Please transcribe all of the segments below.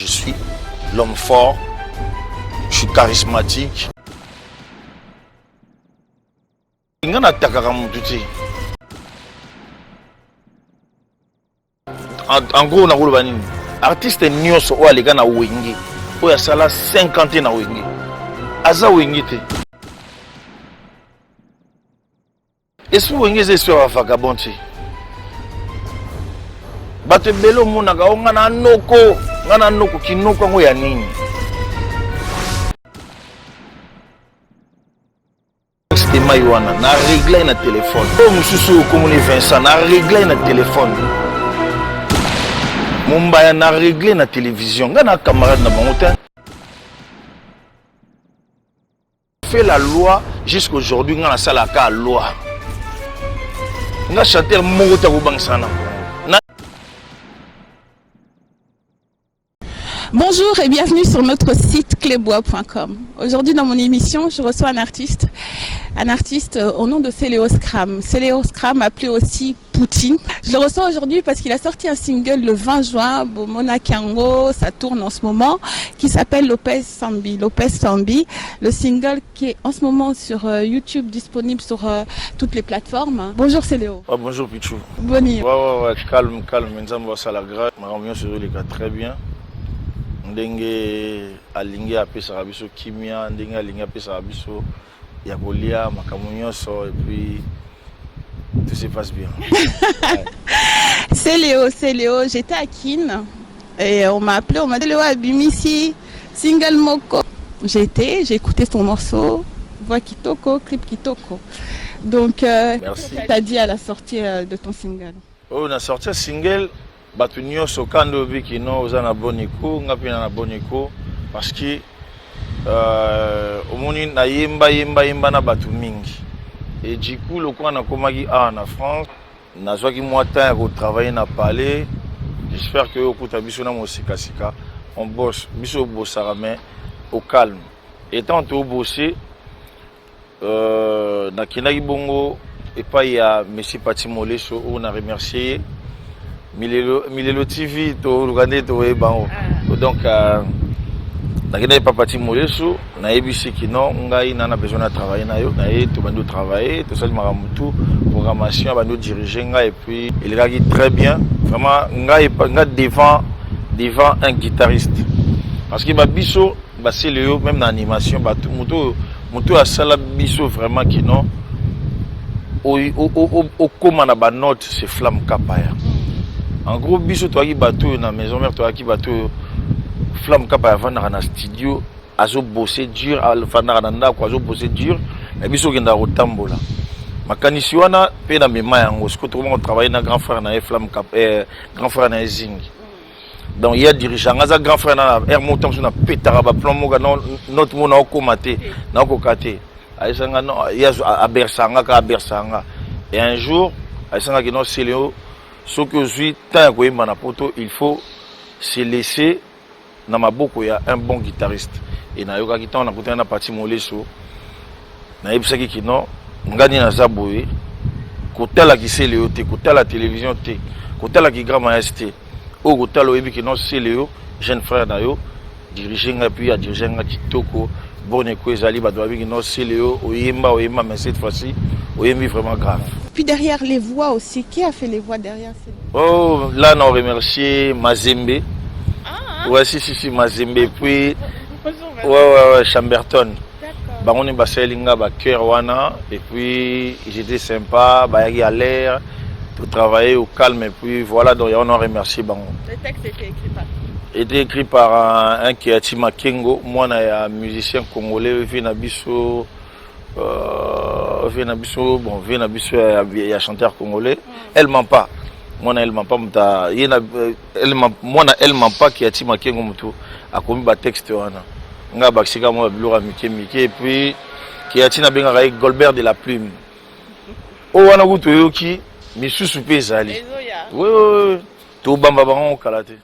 Je suis l'homme fort, je suis charismatique. En gros, artiste nyonso oyo alega na wenge oyo asala 50 na wenge aza wenge te. Esprit wenge eza esprit ya vagabond te. Bato ebele omonaka o nga na noko kinoko yango ya nini. Mai wana na réglé na téléphone o mususu okomoni Vincent na réglé na téléphone Mumbaya na réglé na télévision nga na camarade na bango te. Fait la loi jusqu'aujourd'hui nga na salaka loi nga chanteur moko ta ko bangsana. Bonjour et bienvenue sur notre site clebois.com. Aujourd'hui dans mon émission, je reçois un artiste au nom de Céléo Scram. Céléo Scram appelé aussi Poutine. Je le reçois aujourd'hui parce qu'il a sorti un single le 20 juin, Bomona Kango, ça tourne en ce moment, qui s'appelle Lopez Sambi. Lopez Sambi, le single qui est en ce moment sur YouTube, disponible sur toutes les plateformes. Bonjour Céléo. Oh, bonjour Pichou. Bonne ouais, calme, Nzambo sala grâce, ma ambiance sur les gars très bien. Ndenge alingi apesa biso kimia, ndenge alingi apesa biso ya kolia makambo nyonso et puis tout se passe bien. C'est Léo, j'étais à Kin et on m'a appelé, on m'a dit Léo Abimisi, single Moko. J'ai écouté son morceau, voix Kitoko, clip Kitoko. Donc merci. T'as dit à la sortie de ton single. Oh, on a sorti un single. Batu nyonso kando biki no oza na boniko ngapi na boniko parce que omoni na yemba na batu mingi et du coup le quoi na komaki en France nazwaki moi temps pour travailler na palais. J'espère que okuta biso na mosikasika on bosse biso bossara mais au calme et tant to bosser na kinaki bongo et pas ya monsieur Patimoleso on a remercié Milelo TV to Lugande to ebango donc nakenda pas parti moleso na ebisi kino ngai nana besoin de travailler na yo na to bando travailler to sali maramutu programmation bando diriger ngai et puis il gagit très bien vraiment ngai devant un guitariste parce que ba biso ba Céléo même dans animation ba muto a sala biso vraiment kino au comment na ba note c'est flamme kapaya. En gros, biso toi qui bateau na maison mère toi qui bateau flamme kapa avant na studio azo bosser dur alfana na ko azo bosser dur et biso kenda rotambola makanisi wana pe na mema yango ce que tout le monde travaille na grand frère na flamme kapa grand frère na zing donc il y a dirigeant ngaza grand frère na air montam sur na petara ba plan moga notre mona okomate na okokate aisanga no ya abersanga et un jour aisanga ki no Céléo. Ce que je suis tant que Manapoto, il faut se laisser dans ma boucle, il y a un bon guitariste. Et na yoga guitar on a côté na parti moleso. Na yebisaki ki non, ngani na zaboye. Côté la qui Céléo te, côté la télévision te, côté la qui grand majesté. Au côté lo yebi ki non Céléo, jeune frère na yo, diriger nga puis a diriger nga kitoko. Bonne ko ezali ba doit bi ki non Céléo, oyemba mais cette fois-ci, oyembi vraiment grave. Puis derrière les voix aussi, qui a fait les voix derrière ces... Oh, là, on remercie Mazembe. Ouais, si, Mazembe. Puis, ouais, Chamberton. Bah, on est passé Linga, bah, cœur wana. Et puis, j'étais sympa, bah, il y a l'air, tout travailler au calme. Et puis, voilà, donc, on a remercié. Bah, le texte était écrit par? Était écrit par un qui est Tima Kengo. Moi, on est un musicien congolais, Vinabiso. Vinabiso, il y a chanteur congolais. Elle ment pas. Moi, elle ment pas. Elle ment pas qui a tima kengo mutu a commis ba texte wana. Nga baksika moi bilora mike et puis qui a tina benga avec Golbert de la Plume. O wana kuto yoki misusu pe ezali. Oui. To bamba bango kalate.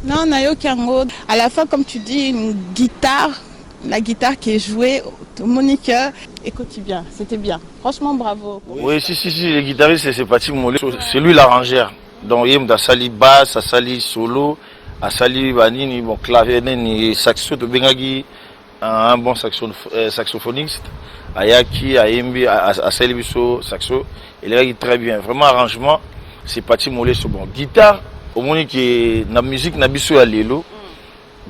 Non, nayoki yango. À la fin, comme tu dis, une guitare. La guitare qui est jouée, Monique et quotidien, c'était bien. Franchement, bravo. Oui, si, le guitariste, c'est parti mollet. C'est lui l'arrangeur. Donc, il y a sali basse, sali solo, asali banini bon clavier nini saxo to bengaki un bon saxophoniste ayaki aimbi asali biso saxo il est très bien vraiment arrangement c'est parti molé so bon guitare au moins que na musique na biso ya lelo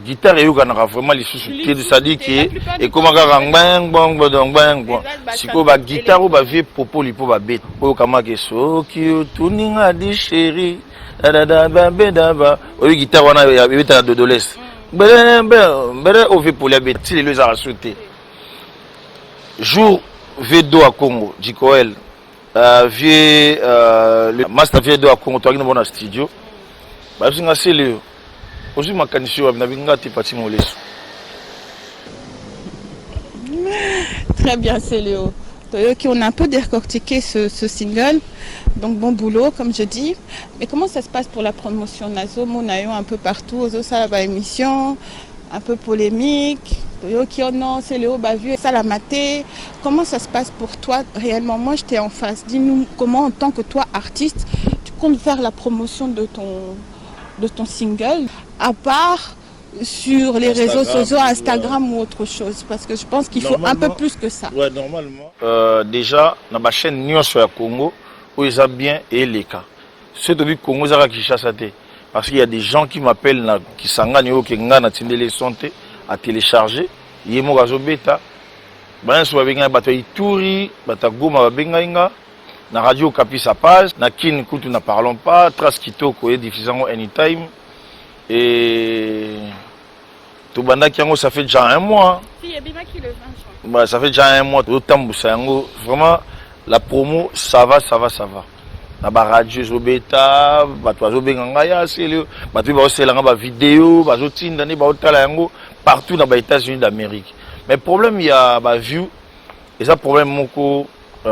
guitare eyokanaka vraiment lisusu te c'est-à-dire que ekomaka bang bang bang bang bon sikoyo baguitare oyo bavie popoli mpo babeta oyo kamaka soki otuninga di sheri dadadabedaba oyo guitare wana ebetaka dodolese mbere ovie poli abeta ti lelo ezaka so te jour v2 à Congo Jikoel vie le master v2 à Congo toaki na bona studio babisinga seleo aussi ma canissure Très bien, c'est Léo. On a un peu décortiqué ce single, donc bon boulot comme je dis. Mais comment ça se passe pour la promotion Nazo Monayo un peu partout, aux autres émission, un peu polémique. Non, c'est Léo Bavu, ça l'a maté. Comment ça se passe pour toi réellement? Moi j'étais en face. Dis-nous comment en tant que toi artiste, tu comptes faire la promotion de ton single, à part sur les réseaux sociaux, Instagram ou autre chose, parce que je pense qu'il faut un peu plus que ça. Ouais, normalement. Déjà, dans ma chaîne Nyonso ya Congo, où ils ont bien et les cas. C'est depuis Congo, ça Kinshasa te. Parce qu'il y a des gens qui m'appellent, qui s'engagent, qui ngana tindele santé à télécharger. Yemo gazo beta. Ben so babenga bato ituri, bata goma babenga inga. Na radio Kapi sa page, na kin kutu na parlons pas, trace kitoko et diffusant anytime. Et tout banda qui ça fait déjà un mois. Si, et bien qui le 20 juin. Bah, ça fait déjà un mois. Vraiment, la promo, ça va. Na ba radio zobeta, bato azobenganga c'est le, bato ba oselanga ba vidéo, bazo tinda ne ba otala yango partout dans les États-Unis d'Amérique. Mais le problème il y a ba view et ça problème moko il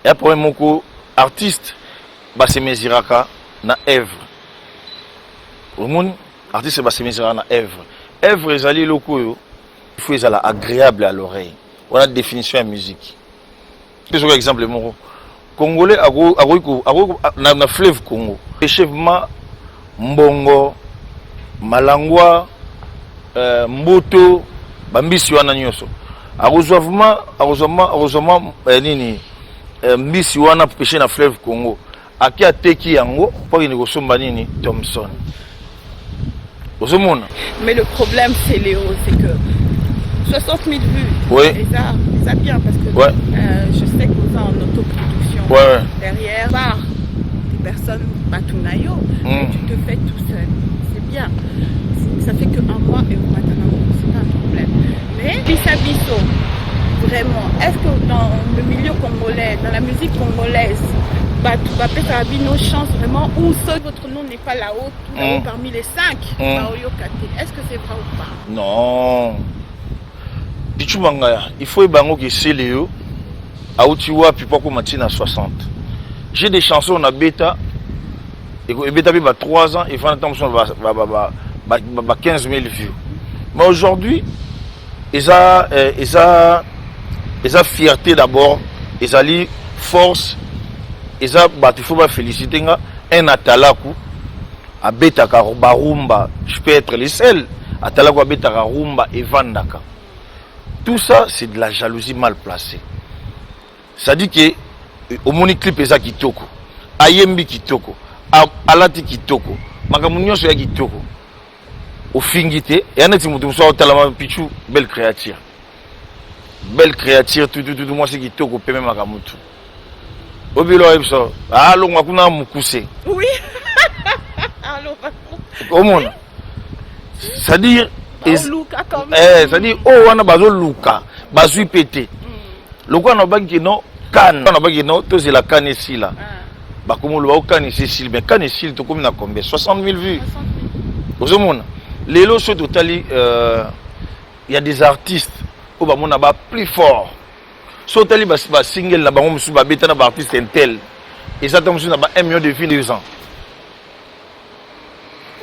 y a un problème moko artiste ba se mesiraka na œuvre. Au monde artiste ba se mesiraka na œuvre. Œuvre ezali loko yo, il faut ezala agréable à l'oreille. Voilà la définition de la musique. Par exemple, mon Congolais na fleuve Congo. Échevement Mbongo, Malangwa, Mboto, Bambisi wana nyonso. Arozovement nini mbisi wana pêcher na fleuve Congo. Aki ateki yango pour qu'il ne somba nini Thompson. Mais le problème c'est Léo, c'est que 60 000 vues, oui. Et ça bien parce que ouais. Je sais que vous êtes en autoproduction ouais. Derrière par des personnes Batunayo, tu te fais tout seul, c'est bien. Ça fait que un mois et maintenant c'est pas un problème. Mais Bisabiso, vraiment, est-ce que dans le milieu congolais, dans la musique congolaise, ça a nos chances vraiment où seul votre nom n'est pas là-haut, parmi les 5 est-ce que c'est vrai ou pas? Non. Il faut que c'est Léo. Aoutiwa, puis pourquoi matina 60. J'ai des chansons à bêta. Et bêta, 3 ans, et fin de temps, 15 000 vues. Mais aujourd'hui, ils ont fierté d'abord, ils ont force, il faut féliciter un atalaku à bêta barumba. Je peux être le seul. Atalaku à bêta rumba et vandaka. Tout ça, c'est de la jalousie mal placée. Ça dit que au moni clip eza kitoko, ayembi kitoko, alati kitoko, makamunyo so ya kitoko. Au fingité, et en est mutu so talama pichu belle créature. Belle créature tout moi c'est kitoko pe même makamutu. Obilo ebso, allo ngakuna mukuse. Oui. Allo Comment? Ça dit c'est-à-dire oh wana bazo luka bazui pété loko na baki no kan na baki no to c'est la kan ici là ba comme le kan ici mais kan ici to comme na combien 60 000 vues au monde les lots sont totali il y a des artistes au ba mona ba plus fort so tali ba single la ba musu ba beta na ba artiste intel et ça tombe sur na ba 1 million de vues 2 ans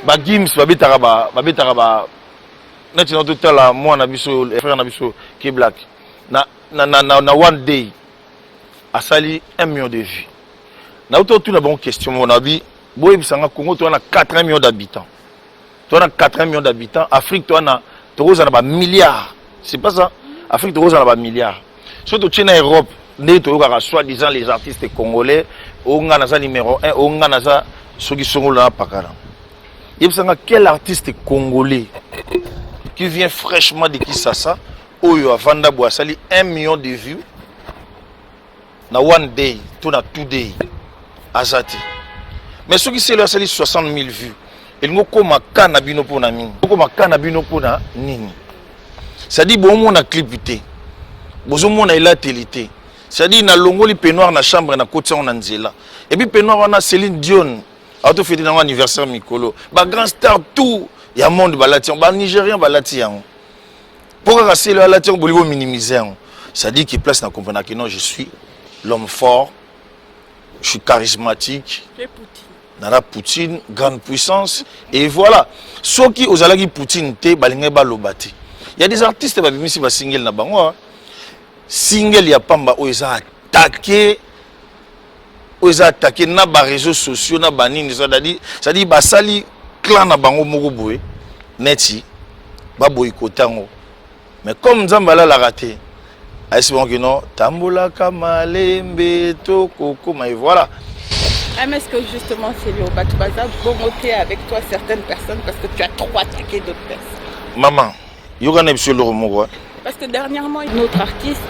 ba gims ba beta ba maintenant tout à l'heure moi na biso frère na biso qui est black na one day a sali 1 million de vues na auto tout la bonne question on a dit Boye bisanga Congo tu as 4 millions d'habitants. Tu as 4 millions d'habitants. Afrique tu as ba milliards. C'est pas ça. Afrique tu as ba milliards. Surtout en Europe, tu as soi-disant les artistes congolais. On a numéro 1, on a ceux qui sont là pakara. Et bisanga quel artiste congolais qui vient fraîchement de Kinshasa, Oyo Avanda Boasali 1 million de vues. Na one day, tout na 2 days. Azati. Mais ceux qui c'est là, c'est 60 000 vues. Et nous comme kana bino pona mini. Comme kana bino pona nini. Ça dit bon mon a clipité. Bozo mon a la télité. Ça dit na longoli peignoir na chambre na côté on nzela. Et puis peignoir on a Céline Dion. A to fêter dans anniversaire Mikolo. Ba grand star tout. Ya monde balati, ba Nigérien balati yango. Pourquoi c'est là là on bolivo minimiser. Ça dit qu'il place na comprendre que non, je suis l'homme fort. Je suis charismatique. Nana Poutine, grande puissance. Et voilà. Ceux qui aux alagi Poutine, te balingé balobati. Il y a des artistes qui ont fait single na bango. Single ya pamba où ils ont attaqué. Où ils ont attaqué na ba réseaux sociaux na banini. Ça dit basali clan na bango moko boye. Neti ba boykotango. Mais comme Nzambala l'a raté. Est-ce que non, Tambola Kamalembe Toko, mais voilà. Est-ce que justement c'est le Batoubaza bon moter avec toi certaines personnes parce que tu as trop attaqué d'autres personnes? Maman, il y aura un épisode de Romo. Parce que dernièrement, notre artiste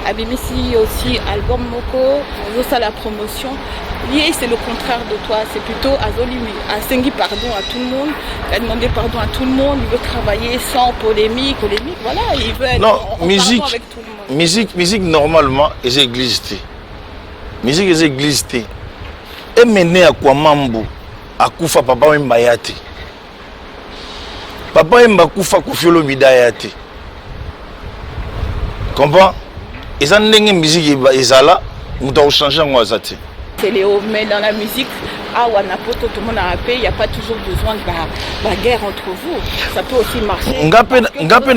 a mis aussi album Moko, ça la promotion. Lui, c'est le contraire de toi, c'est plutôt Azolimi, a sengi pardon à tout le monde, il a demandé pardon à tout le monde, il veut travailler sans polémique, voilà, il veut être en musique, avec tout le monde. Musique normalement, est existé. Musique est existé. Et mené à quoi mambo, à Koufa papa Mbayate. Papa Mbakufa Kofiolo Bidayate. Comprends? Et ça n'est pas musique ezala, nous avons changé en Wazati. C'est Léo, mais dans la musique, tout le monde a rappelé, il n'y a pas toujours besoin de guerre entre vous. Ça peut aussi marcher. Ngapé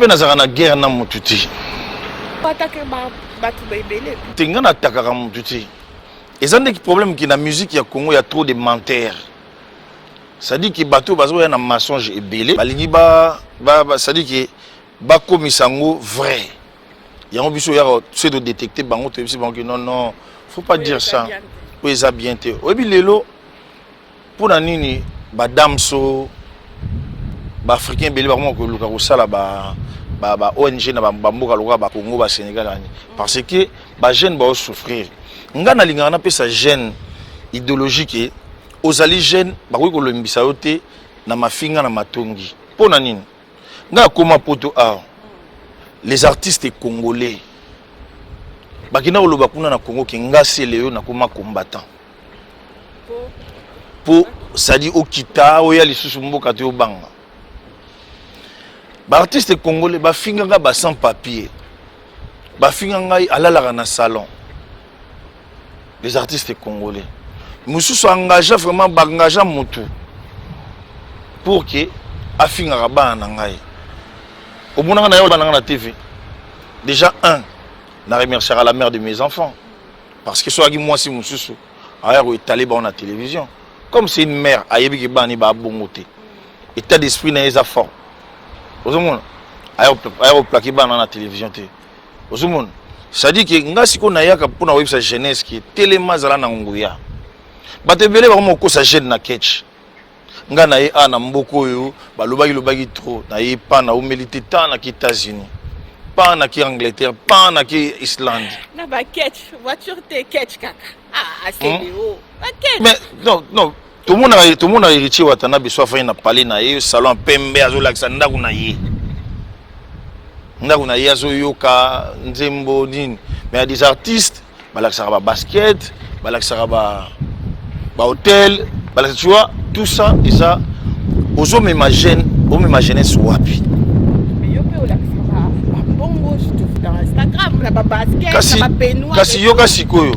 nazarana guerre na mututi. Pas attaquer Batou Bébélé. Tenga na attaquer mututi. Et ça n'est que problème qui dans la musique il y a Congo il y a trop de menteurs. Ça dit que Batou bazo ya na mensonge et belé. Balingi ça dit que ba komisango vrai. Il y a un biso ya c'est de détecter bango to bisi bango non faut pas dire ça. Oui ça bien té. Obi lelo pour na nini ba damso ba africain belé ba ko luka ko sala ba ONG na ba mboka loka ba Congo ba Sénégal parce que ba jeune ba souffrir. Ngana linga na pesa jeune idéologique aux ali jeune ba ko lombisa yote na mafinga na matongi. Pour na nini nga koma poto a les artistes congolais bakina oloba kuna na Congo ki nga seleo na koma combattant pour ça dit okita oya lisusu mboka te obanga ba artiste congolais ba finga nga ba sans papier ba finga ngai alala na salon les artistes congolais mususu engagé vraiment ba engagé mutu pour que afinga ba na ngai au bon na yo na TV. Déjà na remercier à la mère de mes enfants parce que soit moi si mususu alors étalé ba na télévision comme c'est une mère ayebi ki bani ba bongote état d'esprit na eza fort ozomona ayo plaqué ba na télévision te ozomona ça dit que nga siko na yaka pour na websa jeunesse qui telema zala na nguya batebele ba ko sa jeune na catch nga na ye ana mboko yo balobaki trop na ye pa na humilité tant na États-Unis pas na ki Angleterre pas na ki Islande na ba catch voiture te catch kaka c'est Léo ba catch mais non tout le monde a héritier watana biso fa na parler na ye salon pembe azolakisa ndaku na ye azoyoka nzembo nini mais il y a des artistes balakisa ba basket balakisa ba hôtel balakisa tu vois tout ça et ça aux hommes ma jeunesse wapi mais yo pe olakisa ba bongo dans Instagram la ba basket ba peignoir kasi yo kasi koyo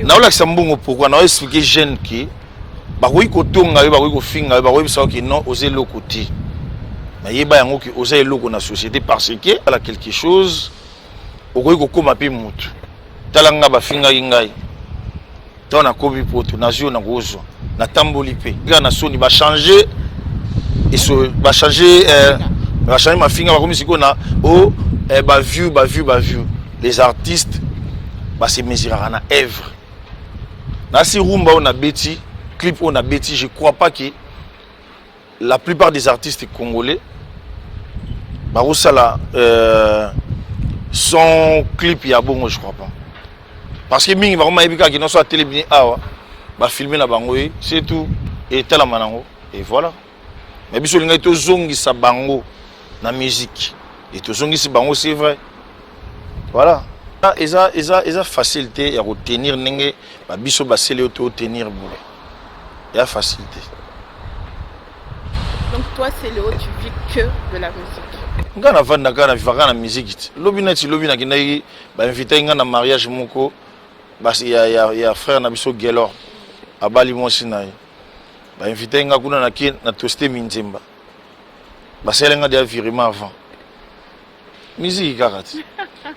na olakisa mbongo pourquoi na expliquer jeune qui ba koyi kotonga yo ba koyi kofinga yo ba koyi bisa ki non oser le côté mais yeba yango ki oser eloko na société parce que ala quelque chose okoyi kokoma pe mutu talanga ba finga ngai tona kobi poto na zio na gozo na tamboli pe ga na soni ba changer et so ba changer ma finga ba comme siko na ba view les artistes ba se mesurera na œuvre na si rumba on a beti clip on a beti je crois pas que la plupart des artistes congolais ba osala son clip ya bongo je crois pas parce que mingi ba koma ebika ki no so a télé awa ba filmer na bango c'est tout et tela manango et voilà mais biso linga to zongi sa bango na musique et to zongi sa bango c'est vrai voilà eza facilité ya retenir ndenge ba biso ba sele to tenir boule ya facilité. Donc toi c'est Léo, tu vis que de la musique. Nga na vanda kana vivaka na musique lobi na kinai ba inviter nga na mariage moko basi ya frère na biso Gelor abali mosi na ye ba inviter nga kuna na toaster minzemba basele nga dia virement avant musique karati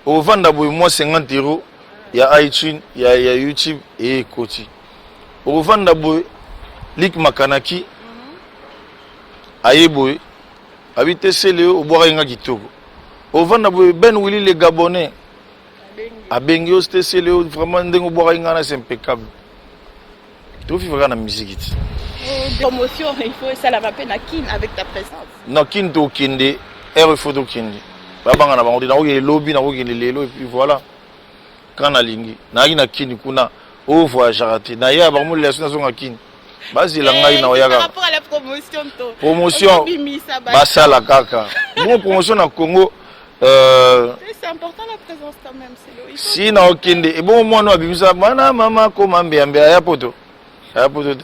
au vanda boy moi 50 € ya iTunes ya YouTube et Koti au vanda boy lik makanaki aye boy habite Léo au boire nga kitoko au vanda boy Ben Willy les Gabonais abengi osté Léo vraiment ndengo boire nga na c'est impeccable. Tu vivras dans la musique. Promotion, il faut ça la peine à Kin avec ta présence. Non, Kin to Kinde, R photo Kinde. Babanga na bango na oye lobby na oye lelo et puis voilà. Quand na lingi, na ina Kin kuna au voyage raté. Na ya ba mo les na zonga Kin. Basi la ngai na oyaga. Par rapport à la promotion to. Promotion. Basa la kaka. Bon promotion na Congo c'est important la présence quand même, c'est Léo. Si na okinde et bon moi no abimisa bana mama ko mambe ya poto. Ya poto.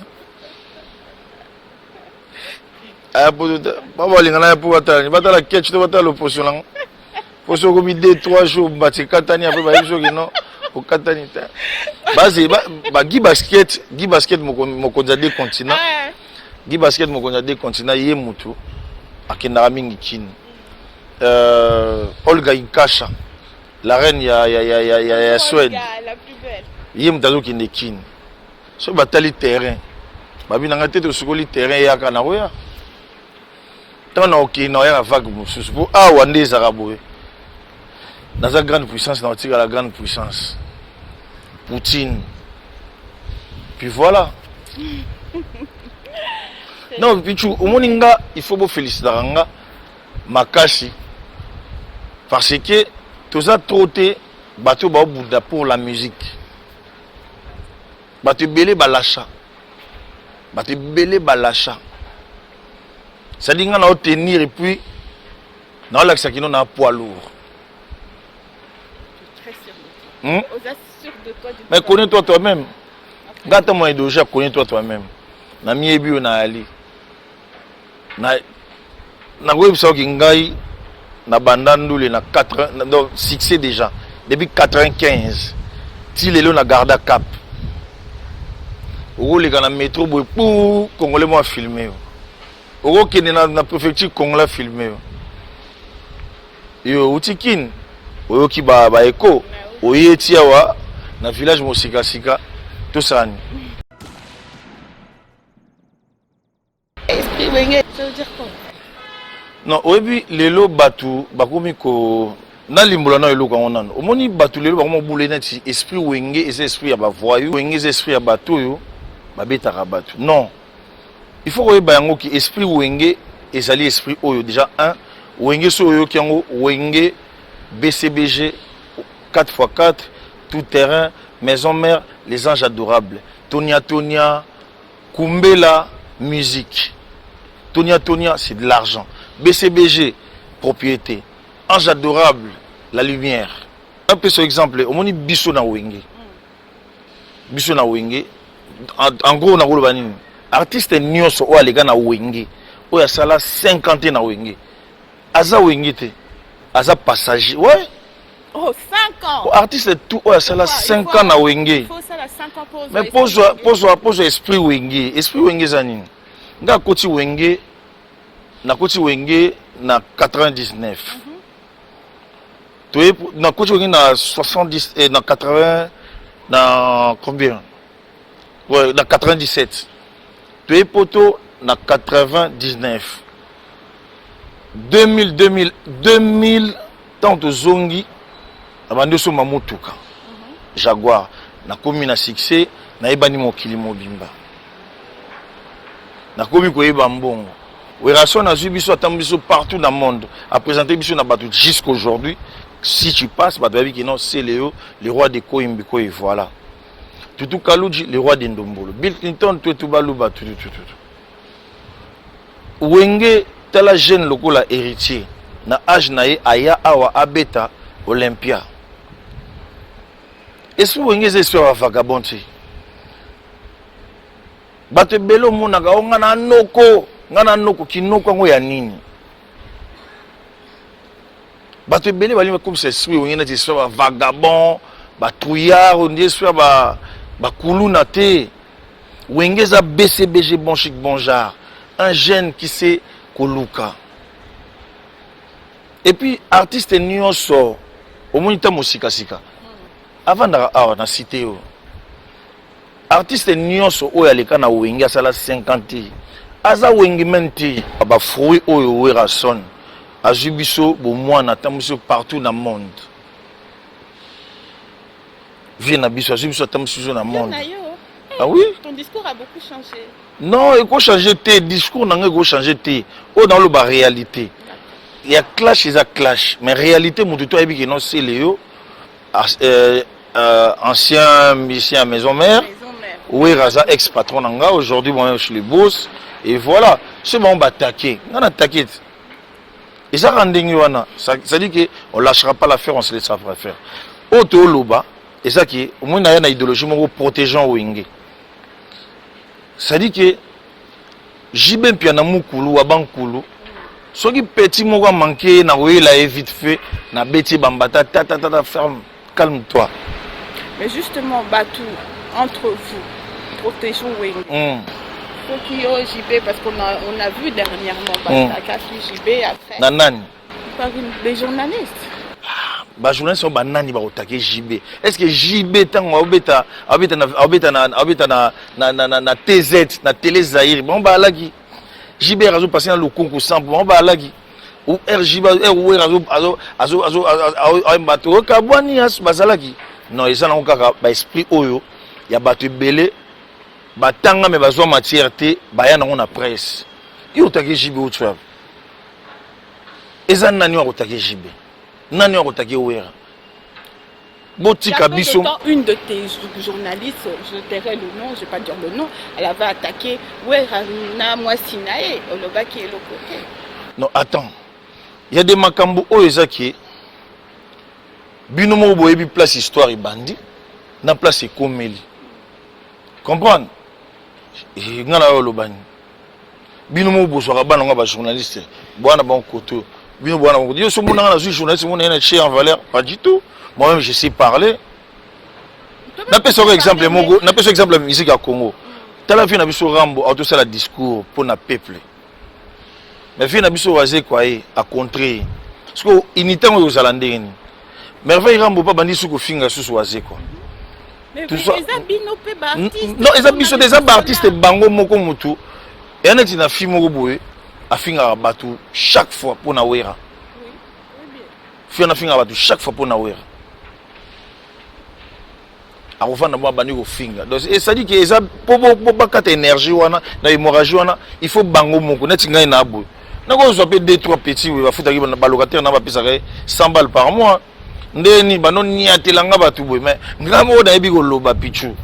Ya poto. Baba lingana ya poto batala ketch to batala opposition lang. Poso ko mi 2-3 jours bati katani après ba biso kino o katani ta. Basi ba gi basket moko de continent. Gi basket moko de continent ye mutu akenda mingi Kini. Olga Inkasha, la reine ya Suède. La plus belle. Yem tazo kinde Kin. So batali terrain. Babi nanga tete sukoli terrain ya kana roya. Tana okina ya vague mususu po wande zaraboé. Dans la grande puissance, dans la grande puissance. Poutine. Puis voilà. Non, Pichu, au moninga, il faut vous féliciter Makashi. Parce que tout ça trotté bateau ba Bouddha pour la musique. Bateau belé ba l'achat. Bateau belé ba l'achat. Ça dit qu'on a tenir et puis dans l'axe qui n'a poids lourd. Très sûr. Sûr de toi. Mais connais-toi toi-même. Gata moi déjà connais-toi toi-même. Na miebi na ali. Na go ça ki ngai na bandandule na 4 donc succès déjà depuis 95 ti lelo na garda cap o le kana métro boy pour congolais moi filmer o ke na préfecture congolais filmer yo utikin o ki ba eko o yeti awa na village mosika sika tout ça ni esprit wenge ça veut dire quoi? Non, oyebi lelo batu bakomi ko na limbola na eloko ngona. Omoni batu lelo bakomo boule neti esprit wenge et esprit ya ba voyou, wenge esprit ya batu yo babetaka batu. Non. Il faut oyeba yango ki esprit wenge ezali esprit oyo déjà wenge so oyo ki yango wenge BCBG 4x4 tout terrain, maison mère, les anges adorables. Tonia Kumbela musique. Tonia c'est de l'argent. BCBG, propriété. Ange adorable, la lumière. Un peu sur exemple, au moni biso na wenge. Biso na wenge. En gros, na wolo banini. Artiste nyonso o alega na wenge. O ya sala 50 na wenge. Aza wenge te. Aza passager. Ouais. Oh, 5 ans. Artiste tout o ya sala 5 ans na wenge. Il faut ça la 5 ans pause. Mais pose esprit wenge. Esprit wenge zanini. Nga koti wenge. Na koti wenge na 99. Na koti wenge na 70 et na 80 na combien? Ouais, na 97. Tu es poto na 99. 2000 tant de zongi abandi so mamutuka. Jaguar na komi na succès na ebani mokili mobimba. Na komi ko eba mbongo. Werason na biso atambiso partout dans le monde. A présenté biso na batou jusqu'à aujourd'hui. Si tu passes, bah tu non, c'est Léo, le roi de Koimbiko et voilà. Tutu Kaluji, le roi de Ndombolo. Bill Clinton, tout balouba, tout. Wenge, tala jeune lokola héritier. Na âge nae aya awa abeta Olympia. Est-ce que Wenge c'est sur vagabond? Bate belo monaka ngana noko kinoko ngo ya nini? Bato belé bali comme c'est esprit on est sur vagabond, ba trouillard, on dit sur ba kuluna te. Wengeza BCBG bon chic bon genre, un jeune qui sait koluka. Et puis artiste nyonso au monita musika sika. Avant na cité artiste nyonso oyo aleka na wenge asala 50. Aza wenge menti ba fruit oyo werason. Azubiso bomwana tamuso partout dans le monde. Viens na biso azubiso tamuso dans le monde. Ah oui? Ton discours a beaucoup changé. Non, il faut changer tes discours, il faut changer tes. Oh dans la réalité. Il y a clash, il y a clash, mais réalité mon tuto est que non c'est Léo ancien musicien à maison mère. Oui, Raza ex-patron nanga aujourd'hui moi je suis le boss et voilà, c'est bon attaquer. On attaqué. Et ça rend dingue, ça dit qu'on ne lâchera pas l'affaire, on se laissera faire. Auto loba, et ça qui est, au moins, il y a une idéologie protégeant Wenge. Ça dit que Jibem Piana Moukulu, Abankulu, ce qui petit mot manqué, na oui, la vite fait, na bêti bambata, ferme, calme-toi. Mais justement, Batou, entre vous, protégeons Wenge. Faut qu'il y ait JB parce qu'on a vu dernièrement JB après. Nanani. Par des journalistes. Les journalistes sont banani ba attaquer JB. Est-ce que JB tant obeta na TZ na télé Zaïre bon ba lagi. JB razo passer dans le concours simple bon ba lagi. Ou RJB razo bato kabwani as bazalaki. Non, ils ont encore ba esprit oyo ya bato belé. Batanga me bazwa matière te baya nango na presse yo otaki jibe utwa eza nani wa otaki jibe nani wa otaki wera botika biso une de tes journalistes je tairai le nom je vais pas dire le nom elle avait attaqué wera na Mwasinae olobaki est le côté non attends il y a des makambo oyo ezaki bino mo boyebi place histoire ibandi na place ekomeli comprendre ngana yo lobani bino mo boswaka bana nga ba journaliste bwana bon koto bino bwana ko yo so mona na journaliste mona na chez en valeur pas du tout moi-même je sais parler na pesa exemple moko na pesa exemple musique ya Congo tala fi na biso Rambo auto sala discours pour na peuple mais fi na biso waze quoi à contrer parce que unité aux zalandeni merveille Rambo pas bandi suko finga susu waze quoi. Mais les artistes. Non, les artistes des artistes bango moko mutu. Et on est na fi moko boye a finga batu chaque fois pour na wera. Oui, bien. Fi na finga batu chaque fois pour na wera. A refanda moi bandi ko finga. Donc et ça dit que ça pour bakata énergie wana na hémorragie wana, il faut bango moko net ngai na boye. Na ko zo pe 2-3 petits oui, ba futa ki ba locataire na ba pesa 100 balles par mois. Ndeni banon niatelanga batu boy mais ngamo na ebi koloba pichu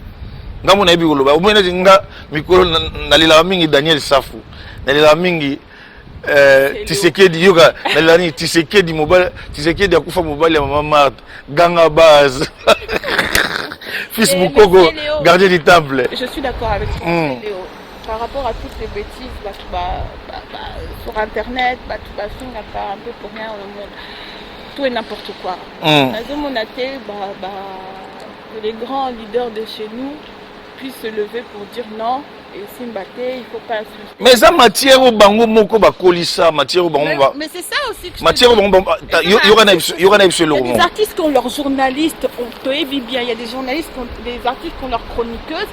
ngamo na ebi koloba umene nga mikolo nalila mingi Daniel Safu nalila mingi Tisekedi yoka nalila ni Tisekedi mobile Tisekedi akufa mobile ya mama Marthe ganga base fils Mukogo gardien du temple. Je suis d'accord avec toi Léo par rapport à toutes les bêtises sur internet tout un peu pour rien au monde. Tout et n'importe quoi. Que les grands leaders de chez nous puissent se lever pour dire non, Et Simbaté, il faut pas. Mais ça matière au bango moko bakolisa, matière au bango. Mais c'est ça aussi que je matière au bango, il y aura des artistes qui ont leurs journalistes, on peut éviter bien. Il y a des journalistes, des artistes qui ont leurs chroniqueuses.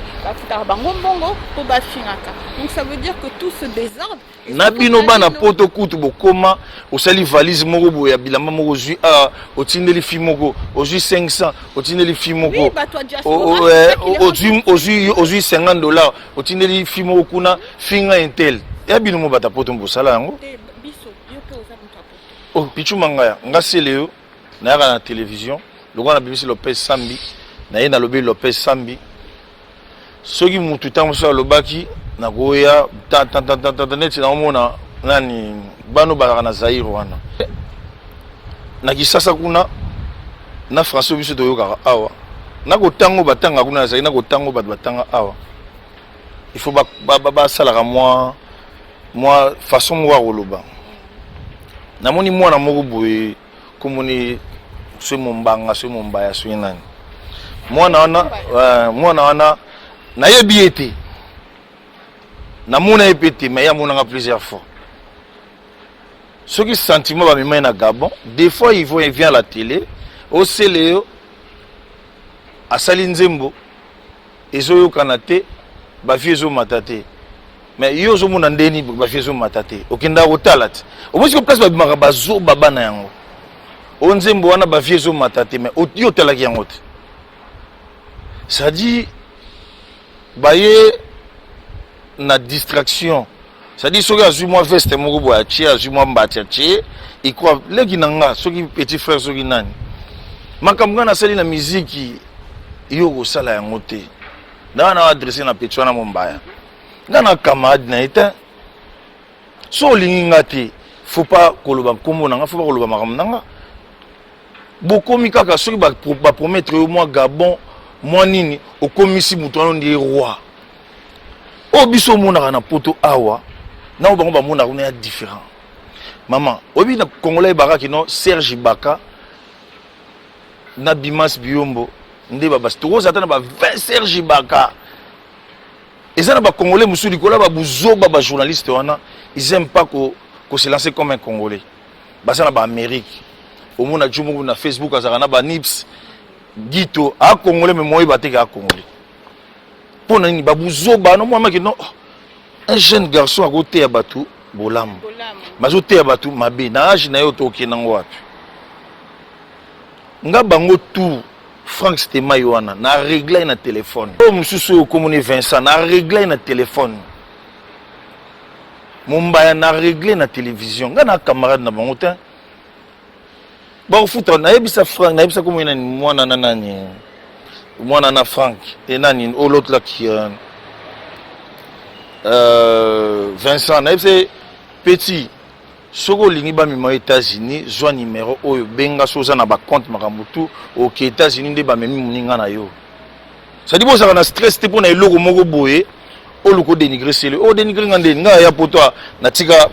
Donc ça veut dire que tout ce désordre. Nabino bana poto kutu bokoma osali valise moko boya bilamba moko zui a otindeli fi moko ozui 500 otindeli fi moko oui bah toi diaspora ozui $50 otindeli fi moko kuna finga intel ya bino mo bata poto mbosala yango biso yope oza mutu oh pichu mangaya ngasele na yaka na télévision lokwa na bimisi Lopez Sambi na ye na lobi Lopez Sambi soki mutu tango so lobaki na goya neti na omona nani bano balaka na Zaire wana na Kisasa kuna na François biso toyokaka awa na kotango batanga kuna na Zaire na kotango bato batanga awa il faut basalaka moi façon moko koloba namoni mwana moko boye komoni so mombanga so mombaya so nani mwana wana nayebi ete namona epete mais ya monanga plusieurs fois ce qui sentiment ba mema na Gabon des fois il vient à la télé au Céleo à Salinzembo ezoyo kanate ba fiezo matate mais yo zo mona ndeni ba fiezo matate okenda kotalat au moins que place ba bimaka bazo baba na yango onzembo wana ba fiezo matate mais yo talaki yango te ça dit baye na distraction c'est-à-dire soki azwi mwa veste moko boya tie azwi mwa mbati atie ikwa leki na nga soki petit frère soki nani makambo nga nasali na miziki yo kosala yango te nanga na adresse na petit wana mombaya nga na camarade na ye te so olingi nga te faut pas koloba nkombo na nga faut pas koloba makambo na nga bokomi kaka soki bapromettre yo mwa Gabon mwa nini okomisi mutu wana ndi roi o biso monaka na poto awa na bango bamonaka kuna ya différent maman obi na congolais bakaki no Serge Ibaka na Bimas Biombo nde babasi tokoza ata na ba 20 Serge Ibaka eza na ba congolais musu likola babuzoba ba journaliste wana ils aiment pas ko se lancer comme un congolais basa na ba Amérique omona jumu na Facebook azaka na ba Nips Gito a congolais mais moi bateka a congolais pour nani babuzoba no moi maki no un jeune garçon à côté ya batu bolam mazo te ya batu mabe na âge na yo to kenango wapi nga bango tout Frank Stema yoana na régler na téléphone o mususu komone Vincent na régler na téléphone Mumbaya na régler na télévision nga na camarade na bango te ba futa na yebisa Frank na yebisa komona mwana na nani mwana na Frank et nani o l'autre là qui Vincent na yebisa petit soko lingi ba mima États-Unis zwa numéro oyo benga soza na ba compte makambutu au États-Unis nde ba memi muninga na yo ça dit bo ça na stress te pona eloko moko boye o luko dénigrer sele o dénigrer ngande nga ya poto na tika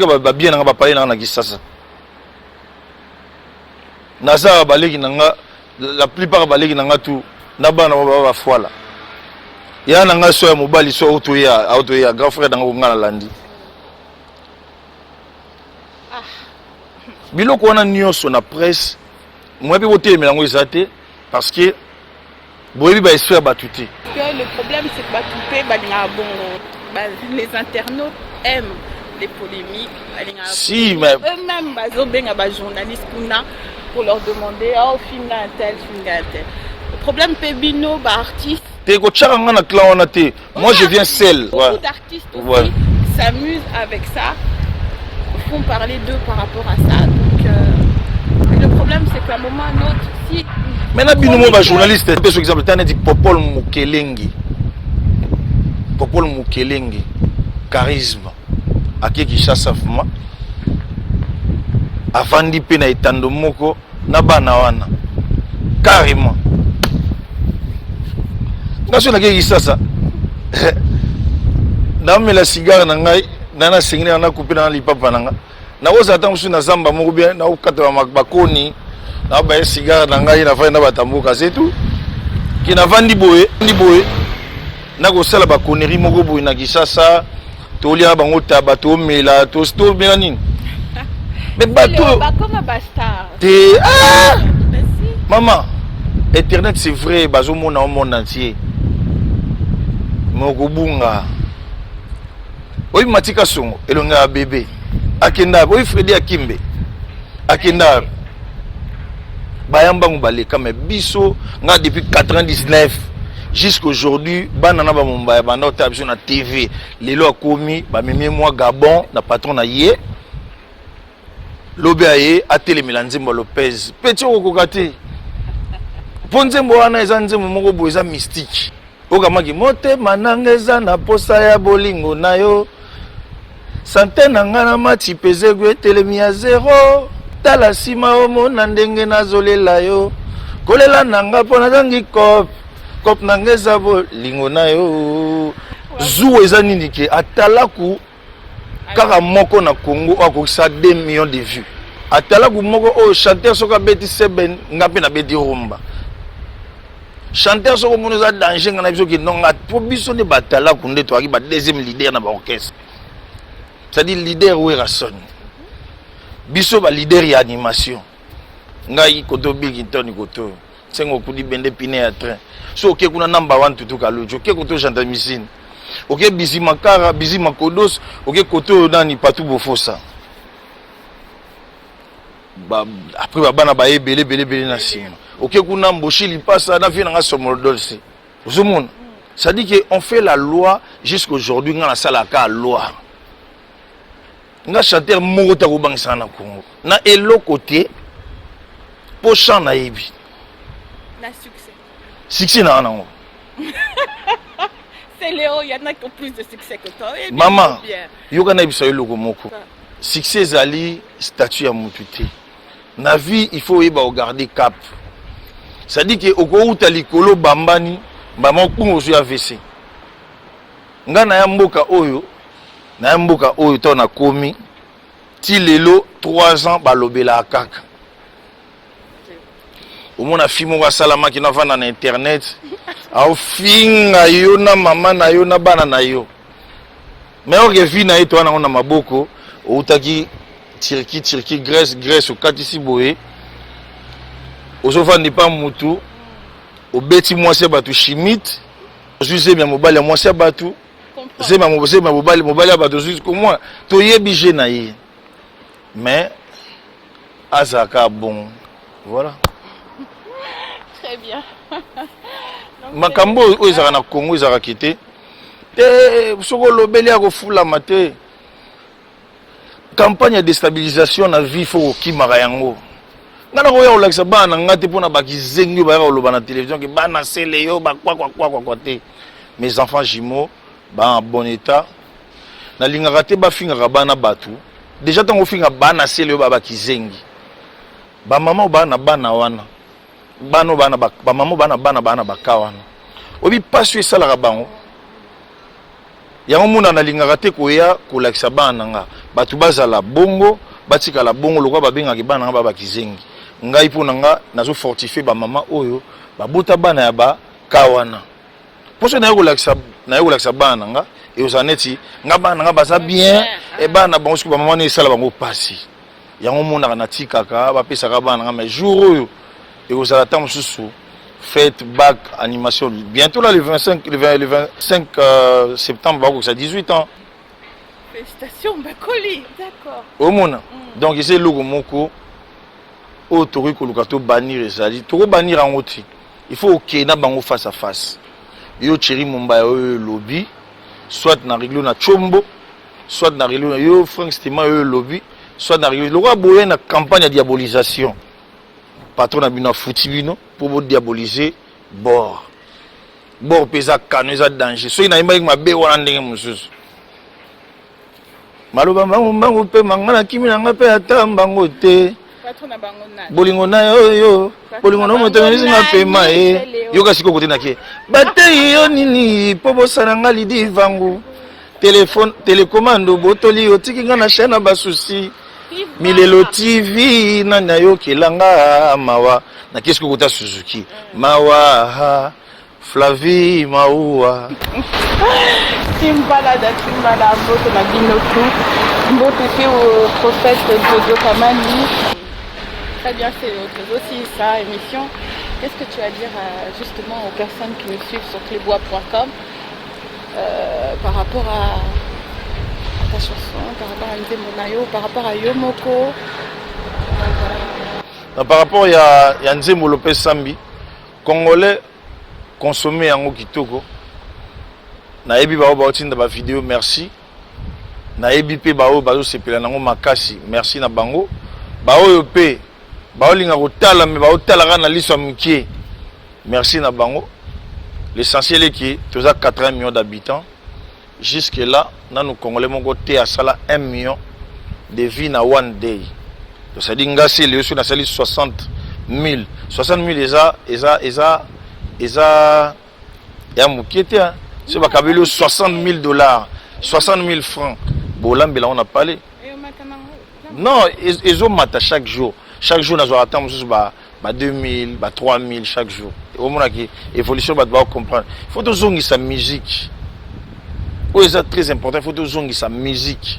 ba bien nga ba paye na Kisasa na za baleki nga la plupart baleki nga tout na bana ba foala ya na nga so ya mobali so auto ya grand frère nga ngala landi biloko wana nyonso na presse moi pe botelemela yango eza te parce que boyebi ba esprit batu te. Le problème c'est que batupe balinga bon les internautes aiment les polémiques balinga si mais eux-mêmes bazobenga ba journalistes pour leur demander oh finga un tel. Le problème pebino ba artiste te ko tchaka nga na clan wana te moi je viens seul. Beaucoup d'artistes aussi s'amusent avec ça. Font parler d'eux par rapport à ça. Donc, le problème, c'est qu'à un moment ou à un autre, si... Maintenant, binomo ba journaliste, par exemple, tu as dit Popol Mukelengi. Popol Mukelengi. Charisme. Ake Kinshasa fuma. Avandi pe na etando moko na bana wana. Carrément. Ngaso na ke Kinshasa. Namela cigare na ngai. Nana singine na couper na lipapa nanga na oza tangu na zamba moko bien na ukata makoni na ba cigare na ngai na fa na batambuka c'est tout qui na vandi boye na ko sala ba connerie moko boy na Kisasa to lia bango taba to mela to sto bien nini mais bato comme un bastard te maman internet c'est vrai bazo mona au monde entier moko bunga oyi matika songo elonga bébé akenda oyi Freddy Akimbe akenda bayamba ngobaleka mais biso nga depuis 99 jusqu'à aujourd'hui banana ba mumba bana otabso na TV lelo akomi ba memi moi Gabon na patron na ye lobe aye atelemela Nzembo Lopez petit okokate ponzembo wana eza nzembo moko bo eza mystique okamaki motema nanga eza na posa ya bolingo na yo sante na nga na mati pezego etelemi ya zero tala nsima omona ndenge nazolela yo kolela nanga mpo nazangi kop nanga eza bolingo na yo zuwa eza nini ke atalaku kaka moko na Congo akokisa 2 millions de vues atalaku moko oyo chanteur soki abeti seben nga mpe nabeti rumba chanteur soko mono eza danger nga na biso ke nonga po biso nde batalaku nde toaki ba deuxième leader na baorchestre c'est-à-dire leader Werason biso ba leader ya animation ngai koto Bigington koto sengo kudi bende pine ya train so oke kuna number 1 tutu kalojo oke koto Jean Misine oke Bizi Makara Bizi Makodos oke koto nani Patou Bofosa ba après bana ba ebele na sima oke kuna Mboshi Lipasa na vie na Somodolse ozomona ça dit que on fait la loi jusqu'aujourd'hui nga na sala ka loi nga chanteur moko ta kobangisa na Congo na elo côté po chant na yebi na succès na nango c'est Léo il y en a qui ont plus de succès que toi maman yoka na biso eloko moko succès ezali statut ya mutu te na vie il faut yeba regarder cap ça dit que okouta likolo bambani bama kungo zo ya VC nga na ya mboka oyo to na komi ti lelo 3 ans balobela kaka omona fimo wa salama ki na vanda na internet au finga yo na mama na yo na bana na yo mais oke vi na eto wana na maboko outaki Turquie Grèce okatisi boye ozovandi pa mutu obeti mwasi batu chimite ozuse bien mobali mwasi batu zema mobali ya bato ozuse ko moi toyebi je na ye mais azaka bon voilà très bien makambo oyo ezaka na Congo ezaka kite te soko lobeli ya kofulama te campagne de déstabilisation na vie fo okimaka yango ngana koya olakisa bana ngate pona bakizengi ba koloba na télévision ke bana sele yo ba kwa te mes enfants jumeaux ba en bon état na lingaka te ba finga bana batu déjà tango finga bana sele yo ba bakizengi ba mama bana wana ba mama bana bakawana obi pasu esala bango yango muna na lingaka te koya kolakisa bana nga batu bazala bongo batika la bongo lokwa babengaki bana nga ba bakizengi ngai pona nga nazo fortifier ba mama oyo babuta bana ya ba kawana poso na yokolakisa bana nga e ozaneti nga bana nga baza bien e bana bango siko ba mama ne sala bango pasi yango mona na tikaka ba pesaka bana nga mais jour oyo e ozala tam susu fête bac animation bientôt là le 25 septembre ba ko ça 18 ans. Félicitations Bakoli, d'accord. Au mona donc c'est logo moko o tori ko lukato banir ezali to banir en oti il faut que na bango face à face yo Thierry Mumba yo lobby soit na riglo na chombo soit na riglo yo Frank Stima yo lobby soit na riglo lo boye na campagne de diabolisation patron na bino futi bino pour diaboliser bord pesa kanoza danger so ina imba mabe wana ndenge mususu maloba mbango pe mangana kimi na ngape atambango te bolingo na yo bolingo no moto nisi na pema yo kasi ko kote na ke bate yo nini po bosana ngali divangu télécommande botoli otiki nga na chaîne ba souci Milelo TV nana yo kelanga mawa na qu'est-ce que kota Suzuki mawa Flavie Maoua. Timbala Mbote na Binoku. Mbote fait au prophète Jojo Kamani. Très bien, c'est aussi sa émission. Qu'est-ce que tu as à dire justement aux personnes qui nous suivent sur clébois.com par rapport à ta chanson, par rapport à Nzembo Nayo, par rapport à Yomoko? Par rapport à Nzembo Lopez Sambi, Congolais consommer yango kitoko. Nayebi bao baotinda ba vidéo merci. Nayebi pe bao bazo sepela nango makasi merci na bango. Bao yo pe bao linga kotala me bao tala na liso mukie. Merci na bango. L'essentiel est que tous à 80 millions d'habitants. Jusque là, nous Congolais mon côté à sala 1 million de vies na one day. Donc ça dit ngasi les sur na sali 60 000. 60 000 eza ya mukete hein. C'est pas kabelo 60 000 $, 60 000 francs. Bolambela on a parlé. Non, ils ont maté chaque jour. Chaque jour nous attend ba 2000, ba 3000 chaque jour. Au moins qui évolution va devoir comprendre. Il faut toujours zongi sa musique. C'est très important, il faut toujours zongi sa musique.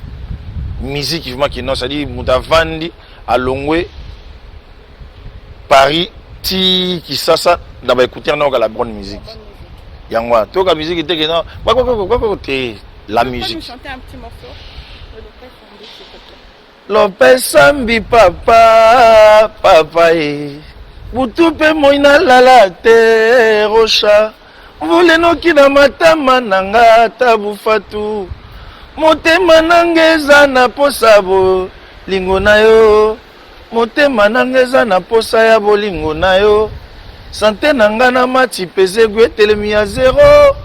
Musique vraiment qui non, ça dit Moutavandi à Longwe Paris ti qui ça d'abord écouter la bonne musique. Yangwa, toi la musique était que non, la musique. Tu peux nous chanter un petit morceau de Lopez Sambi papa papa butupe moina lala te rocha vule noki na matama nanga tabufatu motema nangeza na posa bo lingo na yo motema nangeza na posa ya bolingo na yo sante nanga na mati peze gwe telemi ya zero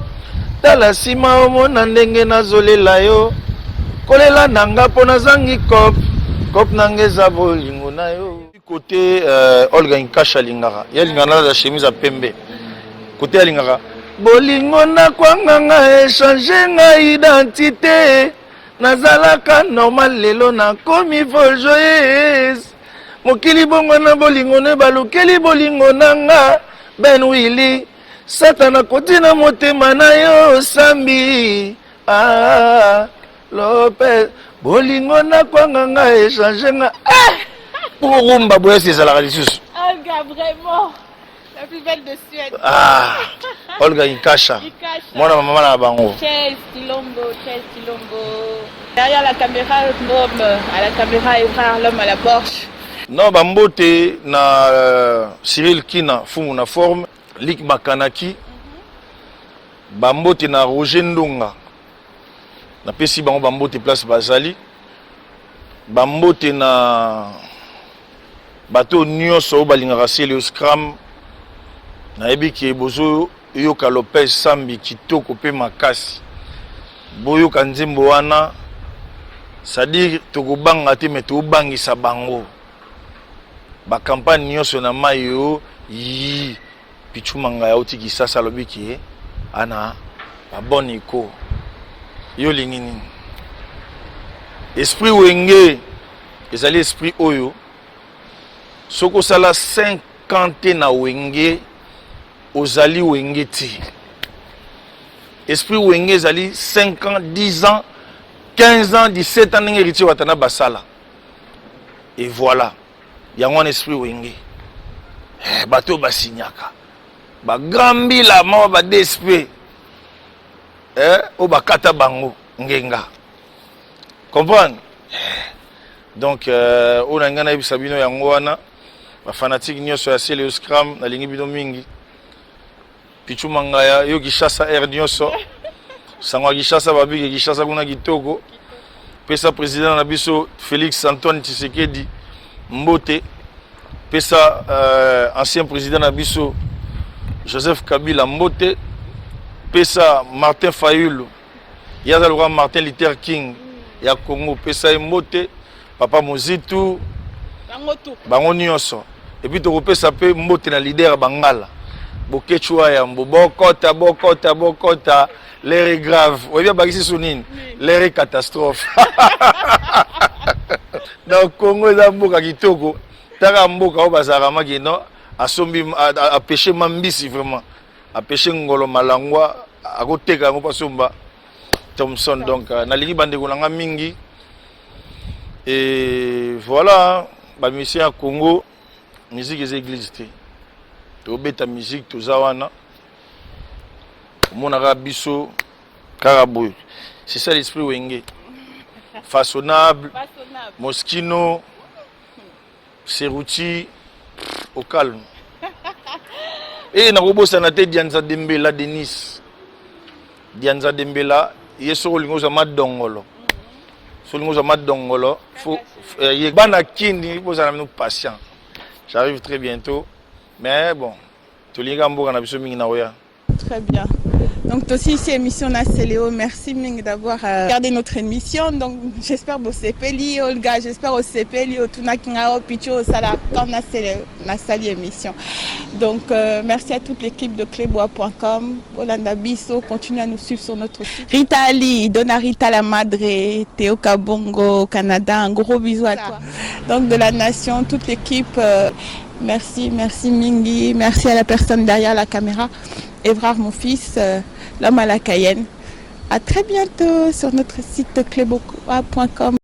tala sima omona ndenge nazolela yo kolela nanga pona zangi kop nangeza bolingo na yo côté Olga Nkasha lingara ya lingana la chemise à pembe côté lingara bolingo na kwanga échanger nga identité nazalaka normal lelo na komi voljoyeuse mokili bongo na bolingo ne balukeli bolingo nanga Ben Willy satana kotina motema na yo sambi Lopez bolingo na kwanga nga échanger nga pour rumba boye c'est la religieuse. Olga vraiment la plus belle de Suède. Olga Nkasha. Moi na maman na bango. Chess Kilombo. Derrière la caméra l'homme à la caméra et frère l'homme à la Porsche. Non bambote na Cyril Kina fumu na forme, Lik Makanaki. Bambote na Roger Ndonga. Na pesi bango bambote place Bazali. Bambote na bateau nyonso balingaka le scram na yebi ki bozo yoka Lopez Sambi kitoko pe makasi boyoka Nzembo wana c'est-à-dire tokobanga te me tobangisa bango ba campagne nyonso na mayo yi pichumanga ya otiki sasa lobiki ana ba boniko yo lingini esprit wenge ezali esprit oyo soko sala 50 na wenge ozali wenge ti esprit wenge ezali 5 ans 10 ans 15 ans 17 ans ndenge riti watana basala et voilà yango esprit wenge bato basinyaka ba gambi la mawa ba DSP o bakata bango ngenga comprendre donc on a ngana bisabino yango wana ba fanatique nyonso ya Célio Scram na lingi bino mingi pichumanga ya yo Gishasa air nyonso sangwa Gishasa babiki Gishasa kuna kitoko pesa président na biso Félix Antoine Tshisekedi Mbote pesa ancien président na biso Joseph Kabila Mbote pesa Martin Fayulu yaza le roi Martin Luther King ya Congo pesa Mbote papa Mozitu bango nyonso et puis to kopesa pe Mbote na leader bangala bokechua ya bokota l'air est grave oui bien bagisi sonine l'air est catastrophe donc Congo za mboka kitoko taka mboka o bazara makino asombi a pêcher mambisi vraiment a pêché ngolo malangwa a côté kango pasomba Thompson donc nalingi bandeko nanga mingi et voilà ba musicien à Congo musique des églises to beta musique to zawana monaka biso karaboy c'est ça l'esprit wenge façonnable Moschino Serouti au calme et na robosa na te Dianza Dembela Denis Dianza Dembela yeso lingo za madongolo so lingo za madongolo faut bana kindi bozana nous patient j'arrive très bientôt mais bon to linga mboka na biso mingi na oya. Très bien. Donc aussi ici émission Naseléo, merci Ming d'avoir regardé notre émission. Donc j'espère que vous avez Olga, j'espère que vous avez Tunakingao Picho Sala quand Nasali émission. Donc merci à toute l'équipe de clébois.com. Olanda Bisso, continuez à nous suivre sur notre site. Rita Ali, Dona Rita la Madre, Théo Kabongo, Canada, un gros bisou à toi. Donc de la nation, toute l'équipe, merci Mingi, merci à la personne derrière la caméra. Évrard, mon fils, l'homme à la Cayenne. À très bientôt sur notre site clébois.com.